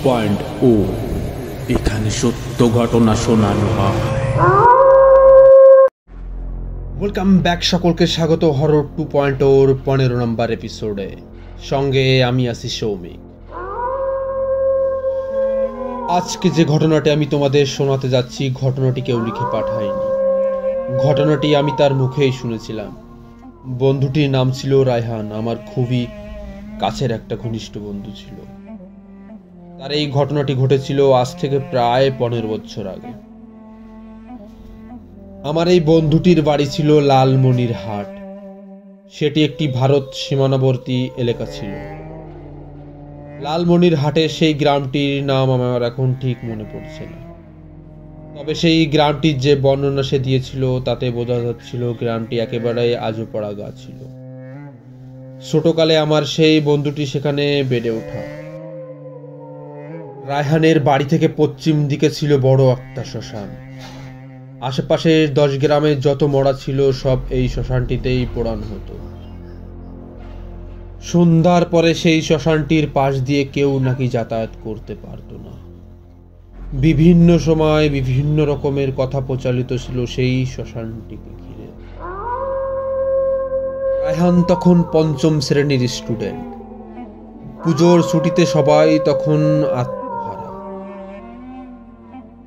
2.0 এখানে সত্য ঘটনা শোনানো হয়। ওয়েলকাম ব্যাক, সকলকে স্বাগত হরর 2.0 15 নম্বর এপিসোডে। সঙ্গে আমি আছি সৌমিক। আজকে যে ঘটনাটি আমি তোমাদের শোনাতে যাচ্ছি, ঘটনাটি কেউ লিখে পাঠায়নি। ঘটনাটি আমি তার মুখেই শুনেছিলাম। বন্ধুটির নাম ছিল রায়হান। আমার খুবই কাছের একটা ঘনিষ্ঠ বন্ধু ছিল। তার এই ঘটনাটি ঘটেছিল আজ থেকে প্রায় 15 বছর আগে। আমার এই বন্ধুটির বাড়ি ছিল লালমনিরহাট। সেটি একটি ভারত সীমানাবর্তী এলাকা ছিল। লালমনিরহাটের সেই গ্রামটির নাম আমার এখন ঠিক মনে পড়ছে না, তবে সেই গ্রামটির যে বর্ণনা সে দিয়েছিল তাতে বোঝা যাচ্ছিল গ্রামটি একেবারে আজও পড়া গা ছিল। ছোটকালে আমার সেই বন্ধুটি সেখানে বেড়ে ওঠা। রায়হানের বাড়ি থেকে পশ্চিম দিকে ছিল বড় একটা শ্মশান। আশেপাশের 10 গ্রামের যত মরা ছিল সব এই শ্মশানটিতেই পোড়ানো হতো। সন্ধ্যার পরে সেই শ্মশানটির পাশ দিয়ে কেউ নাকি যাতায়াত করতে পারত না। বিভিন্ন সময় বিভিন্ন রকমের কথা প্রচলিত ছিল সেই শ্মশানটিকে ঘিরে। রায়হান তখন 5ম শ্রেণীর স্টুডেন্ট। পুজোর ছুটিতে সবাই তখন আত্মহারা।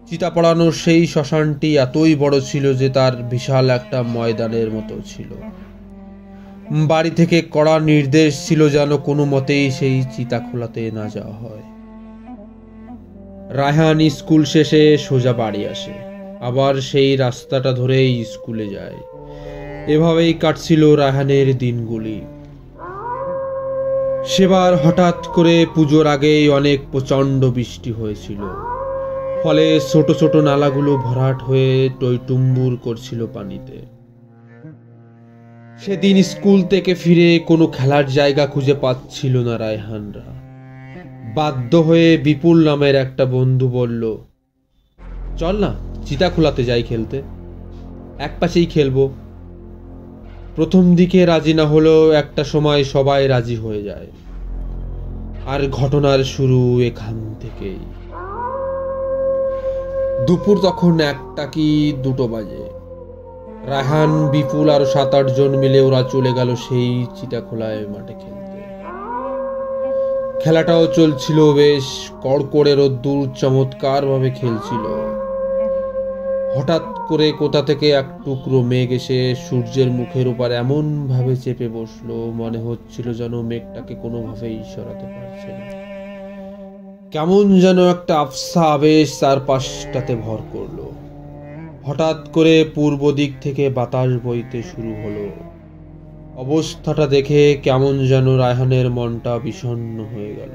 চিতা পড়ানোর সেই শ্মশানটি এতই বড় ছিল যে তার বিশাল একটা ময়দানের মতো ছিল। বাড়ি থেকে কড়া নির্দেশ ছিল যেন কোনো মতেই সেই চিতা খোলাতে না যাওয়া হয়। রায়হান স্কুল শেষে সোজা বাড়ি আসে, আবার সেই রাস্তাটা ধরেই স্কুলে যায়। এভাবেই কাটছিল রায়হানের দিনগুলি। সেবার হঠাৎ করে পুজোর আগেই অনেক প্রচণ্ড বৃষ্টি হয়েছিল, ফলে ছোট ছোট নালাগুলো ভরাট হয়ে টইটুম্বুর করছিল পানিতে। সেদিন স্কুল থেকে ফিরে কোনো খেলার জায়গা খুঁজে পাচ্ছিল না রায়হানরা। বাধ্য হয়ে বিপুল নামের একটা বন্ধু বলল, চল না চিতা খোলাতে যাই খেলতে, এক পাশেই খেলবো। প্রথম দিকে রাজি না হলেও একটা সময় সবাই রাজি হয়ে যায়। আর ঘটনার শুরু এখান থেকেই। দুপুর তখন 1টা কি 2টো বাজে। রায়হান, বিপুল আর 7-8 জন মিলে ওরা চলে গেল সেই চিতাখোলায় মাঠে খেলতে। খেলাটাও চলছিল বেশ কড়কড়ে রোদ্দুর চমৎকার ভাবে খেলছিল। হঠাৎ করে কোথা থেকে এক টুকরো মেঘ এসে সূর্যের মুখের উপর এমন ভাবে চেপে বসলো, মনে হচ্ছিল যেন মেঘটাকে কোনোভাবেই সরাতে পারছে না। কেমন যেন একটা আফসা আবেশ চারপাশটাতে ভর করলো। হঠাৎ করে পূর্ব দিক থেকে বাতাস বইতে শুরু হলো। অবস্থাটা দেখে কেমন যেন রায়হানের মনটা বিষণ্ণ হয়ে গেল।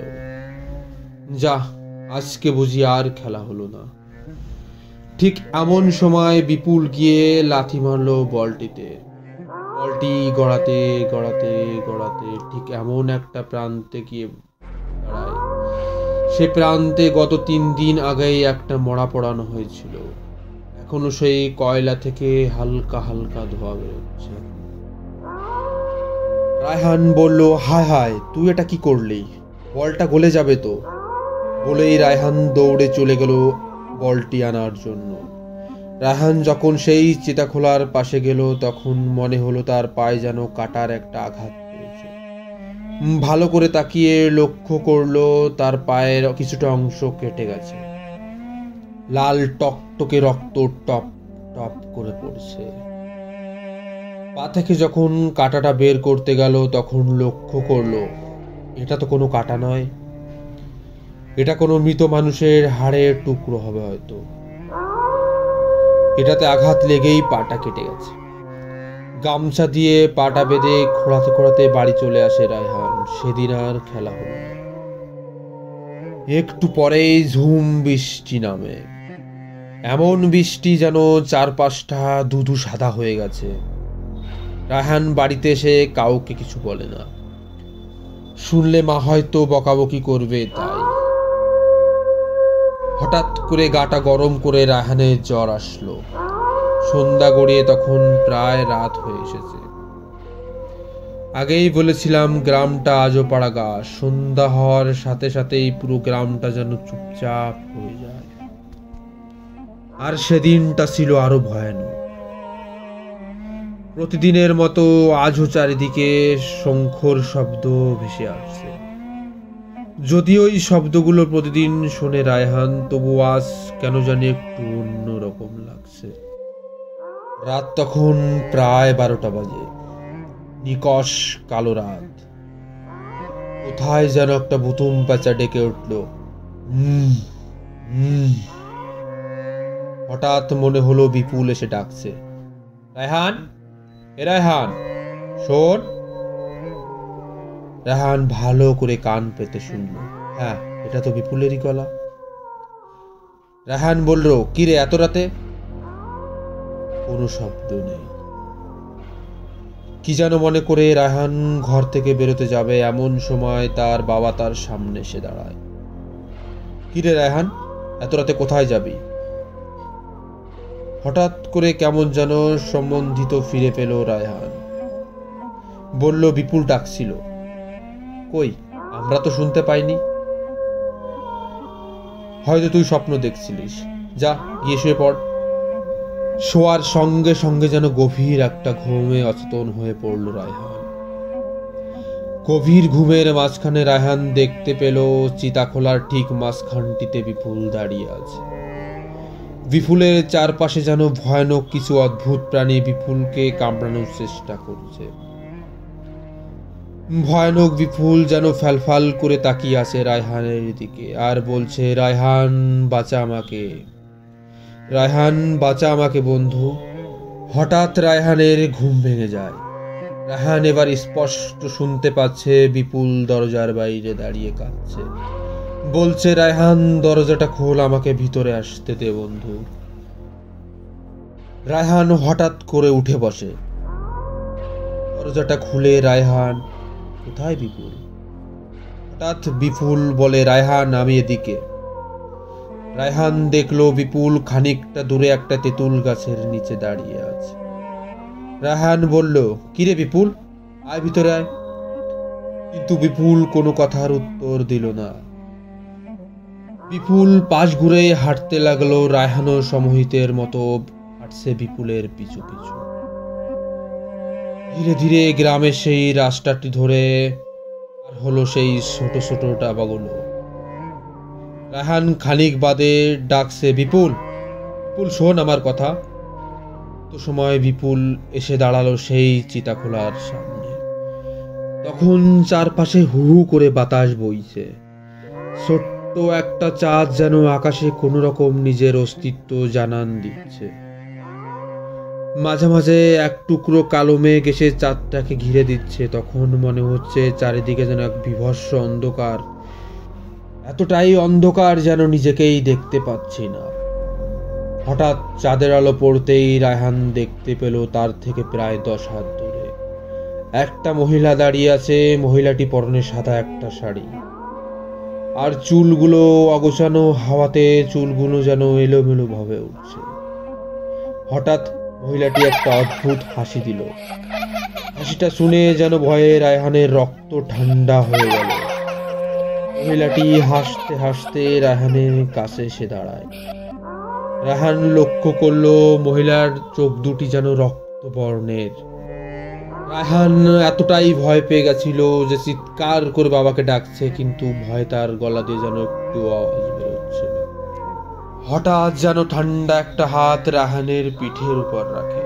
যা, আজকে বুঝি আর খেলা হলো না। ঠিক এমন সময় বিপুল গিয়ে লাথি মারলো বলটিতে। বলটি গড়াতে গড়াতে গড়াতে ঠিক এমন একটা প্রান্তে গিয়ে দাঁড়ায়। সে প্রান্তে গত 3 দিন আগেই একটা মরা পড়ানো হয়েছিল। এখনো সেই কয়লা থেকে হালকা হালকা ধোঁয়া বেরোচ্ছে। রায়হান বলল, হায় হায়, তুই এটা কি করলি? বলটা গলে যাবে তো। বলেই রায়হান দৌড়ে চলে গেল বলটি আনার জন্য। রায়হান যখন সেই চিতাখোলার পাশে গেল তখন মনে হলো তার পায়ে যেন কাটার একটা আঘাত পেয়েছে। ভালো করে তাকিয়ে লক্ষ্য করলো তার পায়ের কিছুটা অংশ কেটে গেছে। লাল টকটকে রক্ত টপ টপ করে পড়ছে। পা থেকে যখন কাঁটাটা বের করতে গেল তখন লক্ষ্য করলো এটা তো কোনো কাঁটা নয়, এটা কোনো মৃত মানুষের হাড়ের টুকরো হবে হয়তো। এটাতে আঘাত লেগেই পাটা কেটে গেছে। গামছা দিয়ে পাটা বেঁধে খোঁড়াতে খোঁড়াতে বাড়ি চলে আসে রায়হান। সেদিন আর খেলা হলো না। একটু পরেই ঝুম বৃষ্টি নামে। এমন বৃষ্টি যেন চারপাশটা ধুধু সাদা হয়ে গেছে। রায়হান বাড়িতে এসে কাউকে কিছু বলে না, শুনলে মা হয়তো বকাবকি করবে তাই। হঠাৎ করে গাটা গরম করে রায়হানের জ্বর আসলো। সন্ধ্যা গড়িয়ে তখন প্রায় রাত হয়ে এসেছে। আগেই বলেছিলাম গ্রামটা আজও পাড়াগা। সন্ধ্যা হওয়ার সাথে সাথেই পুরো গ্রামটা যেন চুপচাপ হয়ে যায়। আর সেদিনটা ছিল আরো ভয়ানক। প্রতিদিনের মতো আজও চারিদিকে শঙ্খর শব্দ ভেসে আসছে। যদিও এই শব্দগুলো প্রতিদিন শোনে রায়হান, তবু আজ কেন জানি একটু অন্যরকম লাগছে। রাত তখন প্রায় 12টা বাজে। নিকষ কালো রাত। কোথায় যেন একটা বুতুম প্যাঁচা ডেকে উঠল। হঠাৎ মনে হলো বিপুল এসে ডাকছে, রায়হান, এ রায়হান, শোন। রায়হান ভালো করে কান পেতে শুনল। হ্যাঁ, এটা তো বিপুলেরই গলা। রায়হান বলল, কি রে এত রাতে? কোনো শব্দ নেই। কি যেন মনে করে রায়হান ঘর থেকে বেরোতে যাবে, এমন সময় তার বাবা তার সামনে এসে দাঁড়ায়। কি রে রায়হান, এত রাতে কোথায় যাবি? হঠাৎ করে কেমন যেন সম্বন্ধিত ফিরে পেল রায়হান। বলল, বিপুল ডাকছিল। কই, আমরা তো শুনতে পাইনি। হয়তো তুই স্বপ্ন দেখছিলিস, যা গিয়ে শুয়ে পড়। শোয়ার সঙ্গে সঙ্গে যেন গভীর একটা ঘুমে অচেতন হয়ে পড়ল রায়হান। গভীর ঘুমের মাঝখানে রায়হান দেখতে পেল চিতাখোলার ঠিক মাঝখানটিতে বিপুল দাঁড়িয়ে আছে। বিপুলের চারপাশে যেন ভয়ানক কিছু অদ্ভুত প্রাণী বিপুলকে কামড়ানোর চেষ্টা করছে। ভয়ানক বিপুল যেন ফ্যালফাল করে তাকিয়ে আছে রায়হানের দিকে আর বলছে, রায়হান বাঁচা আমাকে, রায়হান বাঁচা আমাকে বন্ধু। হঠাৎ রায়হানের ঘুম ভেঙে যায়। রায়হান এবার স্পষ্ট শুনতে পাচ্ছে বিপুল দরজার বাইরে দাঁড়িয়ে কাঁদছে। বলছে, রায়হান দরজাটা খোল, আমাকে ভিতরে আসতে দে বন্ধু। রায়হান হঠাৎ করে উঠে বসে। দরজাটা খুলে রায়হান, কোথায় বিপুল? হঠাৎ বিপুল বলে, রায়হান আমি এদিকে। রায়হান দেখলো বিপুল খানিকটা দূরে একটা তেঁতুল গাছের নিচে দাঁড়িয়ে আছে। রায়হান বলল, কিরে বিপুল, আয় ভিতরে আয়। কিন্তু বিপুল কোনো কথার উত্তর দিল না। বিপুল পাশ ঘুরে হাঁটতে লাগলো। রায়হানও সমহিতের মতো হাঁটছে বিপুলের পিছু পিছু। ধীরে ধীরে গ্রামের সেই রাস্তাটি ধরে আর হলো সেই ছোট ছোট ডাবাগুলো। রায়হান খানিক বাদে ডাকছে, বিপুল, বিপুল শোন আমার কথা। তো সময় বিপুল এসে দাঁড়ালো সেই চিতাখোলার সামনে। তখন চারপাশে হু হু করে বাতাস বইছে। ছোট্ট একটা চাঁদ যেন আকাশে কোনো রকম নিজের অস্তিত্ব জানান দিচ্ছে। মাঝে মাঝে এক টুকরো কালো মেঘ এসে চাঁদটাকে ঘিরে দিচ্ছে। তখন মনে হচ্ছে চারিদিকে যেন এক বিভৎস অন্ধকার, এতটাই অন্ধকার যেন নিজেকেই দেখতে পাচ্ছি না। হঠাৎ চাঁদের আলো পড়তেই রায়হান দেখতে পেল তার থেকে প্রায় 10 হাত দূরে একটা মহিলা দাঁড়িয়ে আছে। মহিলাটি পরনে সাদা একটা শাড়ি, আর চুলগুলো অগোছানো, হাওয়াতে চুলগুলো যেন এলোমেলো ভাবে উঠছে। হঠাৎ মহিলাটি একটা অদ্ভুত হাসি দিল। হাসিটা শুনে যেন ভয়ে রায়হানের রক্ত ঠান্ডা হয়ে গেল। মহিলাটি হাসতে হাসতে রায়হানের কাছে এসে দাঁড়ায়। রায়হান লক্ষ্য করলো মহিলার চোখ দুটি যেন রক্তবর্ণের। রায়হান এতটাই ভয় পেয়ে গেছিল যে চিৎকার করে বাবাকে ডাকছে, কিন্তু ভয় তার গলা দিয়ে যেন একটু আওয়াজ বেরোচ্ছে না। হঠাৎ যেন ঠান্ডা একটা হাত রায়হানের পিঠের উপর রাখে।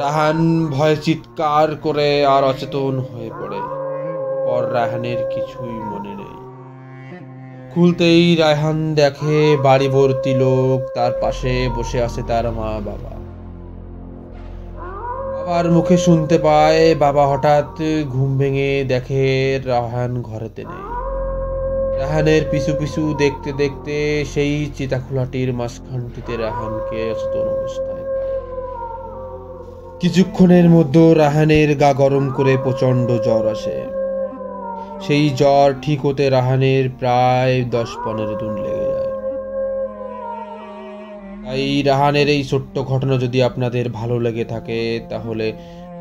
রায়হান ভয়ে চিৎকার করে আর অচেতন হয়ে পড়ে। পর রায়হানের কিছুই মনে নেই। খুলতেই রায়হান দেখে বাড়ি ভর্তি লোক, তার পাশে বসে আছে তার মা বাবা। বাবার মুখে শুনতে পায়, বাবা হঠাৎ ঘুম ভেঙে দেখে রায়হান ঘরেতে নেই। রায়হানের পিছু পিছু দেখতে দেখতে সেই চিতাখোলাটির মাঝখানটিতে রায়হানকে অচেতন অবস্থায় পায়। কিছুক্ষণের মধ্যে রায়হানের গা গরম করে প্রচন্ড জ্বর আসে। সেই জ্বর ঠিক হতে রায়হানের প্রায় 10-15 দিন লেগে যায়। তাই রায়হানের এই ছোট্ট ঘটনা যদি আপনাদের ভালো লেগে থাকে তাহলে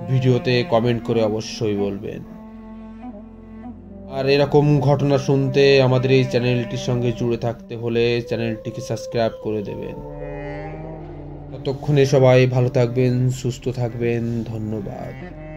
ভিডিওতে কমেন্ট করে অবশ্যই বলবেন। আর এরকম ঘটনা শুনতে আমাদের এই চ্যানেলটির সঙ্গে জুড়ে থাকতে হলে চ্যানেলটিকে সাবস্ক্রাইব করে দেবেন। ততক্ষণে সবাই ভালো থাকবেন, সুস্থ থাকবেন। ধন্যবাদ।